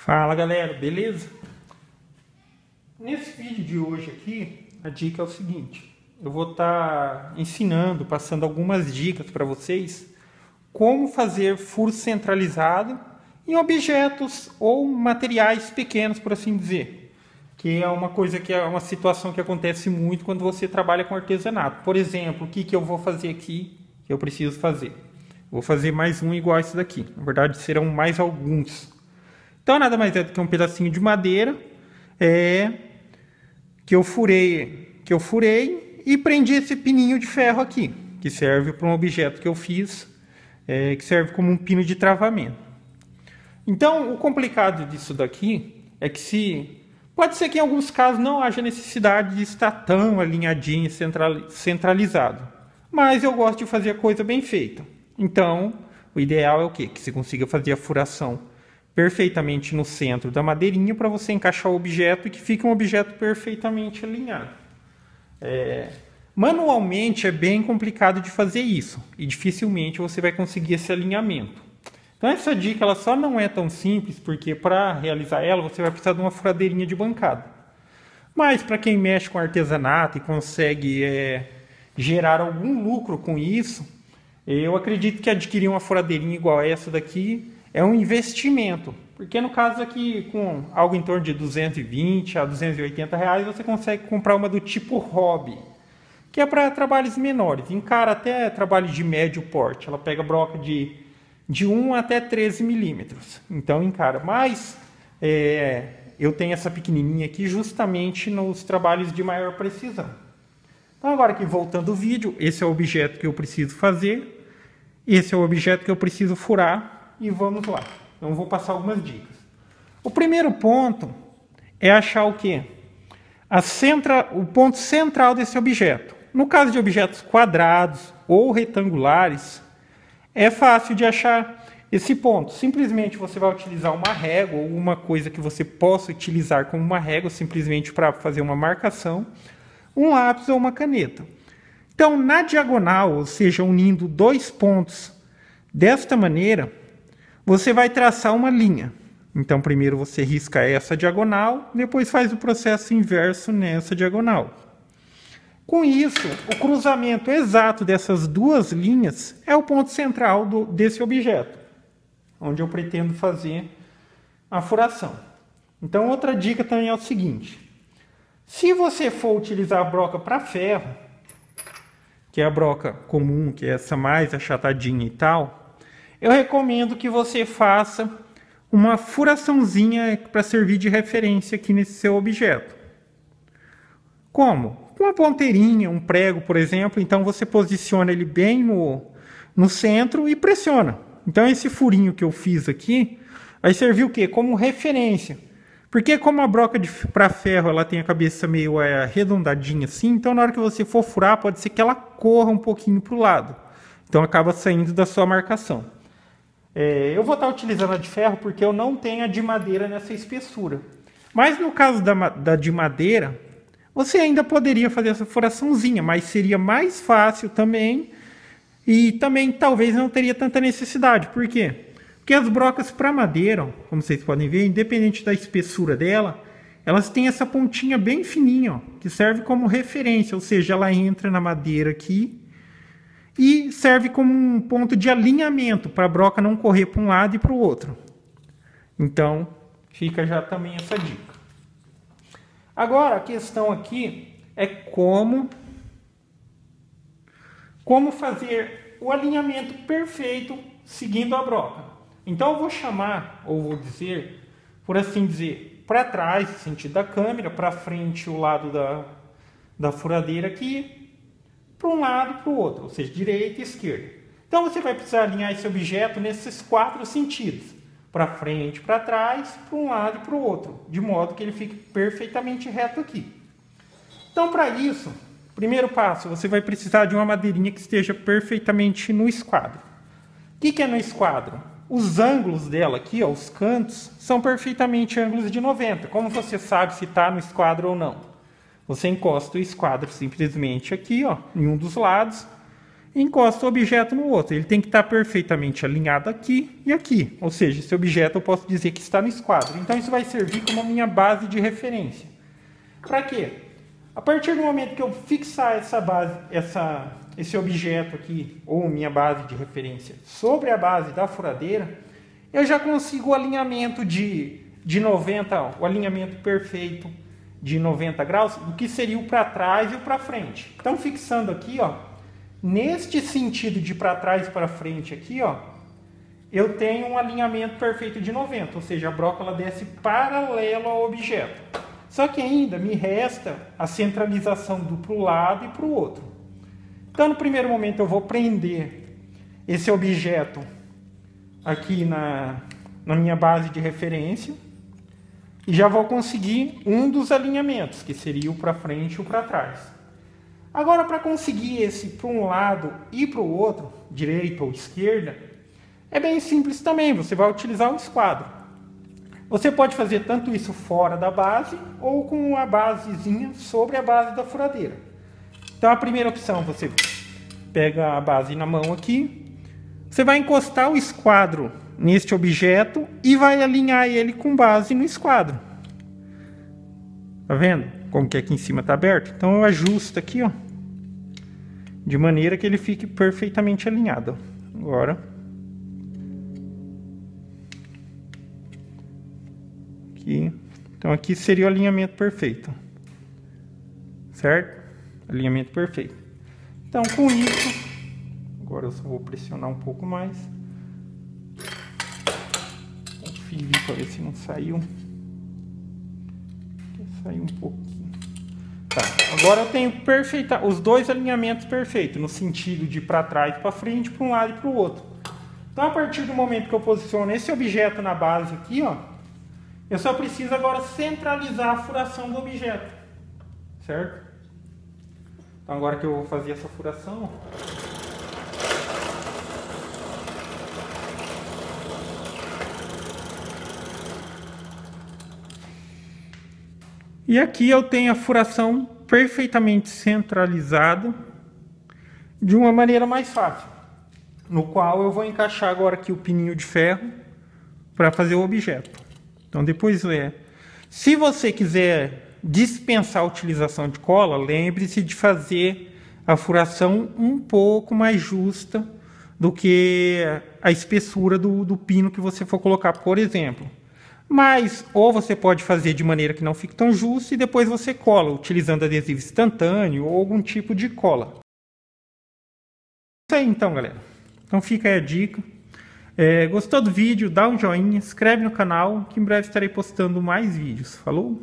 Fala galera, beleza? Nesse vídeo de hoje aqui, a dica é o seguinte: eu vou estar ensinando, passando algumas dicas para vocês como fazer furo centralizado em objetos ou materiais pequenos, por assim dizer, que é uma coisa que é uma situação que acontece muito quando você trabalha com artesanato. Por exemplo, o que eu vou fazer aqui que eu preciso fazer? Vou fazer mais um igual a esse daqui. Na verdade, serão mais alguns. Então, nada mais é do que um pedacinho de madeira que eu furei e prendi esse pininho de ferro aqui, que serve para um objeto que eu fiz, que serve como um pino de travamento. Então, o complicado disso daqui é que pode ser que em alguns casos não haja necessidade de estar tão alinhadinho e centralizado, mas eu gosto de fazer a coisa bem feita. Então, o ideal é o quê? Que você consiga fazer a furação perfeitamente no centro da madeirinha para você encaixar o objeto e que fique um objeto perfeitamente alinhado. Manualmente é bem complicado de fazer isso e dificilmente você vai conseguir esse alinhamento. Então essa dica ela só não é tão simples porque para realizar ela você vai precisar de uma furadeirinha de bancada. Mas para quem mexe com artesanato e consegue gerar algum lucro com isso, eu acredito que adquirir uma furadeirinha igual essa daqui é um investimento, porque no caso aqui com algo em torno de 220 a 280 reais você consegue comprar uma do tipo hobby, que é para trabalhos menores, encara até trabalhos de médio porte, ela pega broca de 1 até 13 milímetros, então encara, mas eu tenho essa pequenininha aqui justamente nos trabalhos de maior precisão. Então agora aqui voltando ao vídeo, esse é o objeto que eu preciso fazer, esse é o objeto que eu preciso furar, e vamos lá. Então vou passar algumas dicas. O primeiro ponto é achar o quê? O ponto central desse objeto. No caso de objetos quadrados ou retangulares, é fácil de achar esse ponto. Simplesmente você vai utilizar uma régua ou uma coisa que você possa utilizar como uma régua, simplesmente para fazer uma marcação, um lápis ou uma caneta. Então, na diagonal, ou seja, unindo dois pontos desta maneira, você vai traçar uma linha. Então, primeiro você risca essa diagonal, depois faz o processo inverso nessa diagonal. Com isso, o cruzamento exato dessas duas linhas é o ponto central desse objeto, onde eu pretendo fazer a furação. Então, outra dica também é o seguinte: se você for utilizar a broca para ferro, que é a broca comum, que é essa mais achatadinha e tal, eu recomendo que você faça uma furaçãozinha para servir de referência aqui nesse seu objeto. Como? Com uma ponteirinha, um prego, por exemplo. Então você posiciona ele bem no centro e pressiona. Então esse furinho que eu fiz aqui vai servir o quê? Como referência. Porque como a broca para ferro ela tem a cabeça meio arredondadinha assim, então na hora que você for furar pode ser que ela corra um pouquinho para o lado. Então acaba saindo da sua marcação. Eu vou estar utilizando a de ferro porque eu não tenho a de madeira nessa espessura. Mas no caso da de madeira, você ainda poderia fazer essa furaçãozinha, mas seria mais fácil também e também talvez não teria tanta necessidade. Por quê? Porque as brocas para madeira, como vocês podem ver, independente da espessura dela, elas têm essa pontinha bem fininha, ó, que serve como referência, ou seja, ela entra na madeira aqui e serve como um ponto de alinhamento para a broca não correr para um lado e para o outro. Então, fica já também essa dica. Agora, a questão aqui é como fazer o alinhamento perfeito seguindo a broca. Então, eu vou chamar, ou vou dizer, por assim dizer, para trás, no sentido da câmera, para frente, o lado da furadeira aqui, para um lado e para o outro, ou seja, direita e esquerda. Então você vai precisar alinhar esse objeto nesses 4 sentidos, para frente, para trás, para um lado e para o outro, de modo que ele fique perfeitamente reto aqui. Então para isso, primeiro passo, você vai precisar de uma madeirinha que esteja perfeitamente no esquadro. O que é no esquadro? Os ângulos dela aqui, ó, os cantos, são perfeitamente ângulos de 90. Como você sabe se está no esquadro ou não? Você encosta o esquadro simplesmente aqui, ó, em um dos lados, encosto o objeto no outro. Ele tem que estar perfeitamente alinhado aqui e aqui. Ou seja, esse objeto eu posso dizer que está no esquadro. Então isso vai servir como a minha base de referência. Para quê? A partir do momento que eu fixar essa base, esse objeto aqui, ou minha base de referência, sobre a base da furadeira, eu já consigo o alinhamento de 90, o alinhamento perfeito de 90 graus, do que seria o para trás e o para frente. Então, fixando aqui, ó, neste sentido de para trás e para frente aqui, ó, eu tenho um alinhamento perfeito de 90, ou seja, a broca ela desce paralelo ao objeto. Só que ainda me resta a centralização para um lado e para o outro. Então, no primeiro momento, eu vou prender esse objeto aqui na minha base de referência e já vou conseguir um dos alinhamentos, que seria o para frente e o para trás. Agora, para conseguir esse para um lado e para o outro, direita ou esquerda, é bem simples também, você vai utilizar o esquadro. Você pode fazer tanto isso fora da base ou com a basezinha sobre a base da furadeira. Então a primeira opção, você pega a base na mão aqui, você vai encostar o esquadro neste objeto e vai alinhar ele com base no esquadro. Tá vendo como que aqui em cima está aberto? Então eu ajusto aqui, ó, de maneira que ele fique perfeitamente alinhado. Agora então aqui seria o alinhamento perfeito, certo? Alinhamento perfeito. Então com isso, agora eu só vou pressionar um pouco mais, conferir para ver se não saiu. Saiu um pouquinho. Tá, agora eu tenho os dois alinhamentos perfeitos, no sentido de para trás e para frente, para um lado e para o outro. Então a partir do momento que eu posiciono esse objeto na base aqui, ó, eu só preciso agora centralizar a furação do objeto, certo? Então agora que eu vou fazer essa furação, e aqui eu tenho a furação perfeitamente centralizada de uma maneira mais fácil, no qual eu vou encaixar agora aqui o pininho de ferro para fazer o objeto. Então depois se você quiser dispensar a utilização de cola, lembre-se de fazer a furação um pouco mais justa do que a espessura do pino que você for colocar, por exemplo. Mas, ou você pode fazer de maneira que não fique tão justa e depois você cola, utilizando adesivo instantâneo ou algum tipo de cola. É isso aí então, galera. Então fica aí a dica. Gostou do vídeo? Dá um joinha, inscreve no canal, que em breve estarei postando mais vídeos. Falou?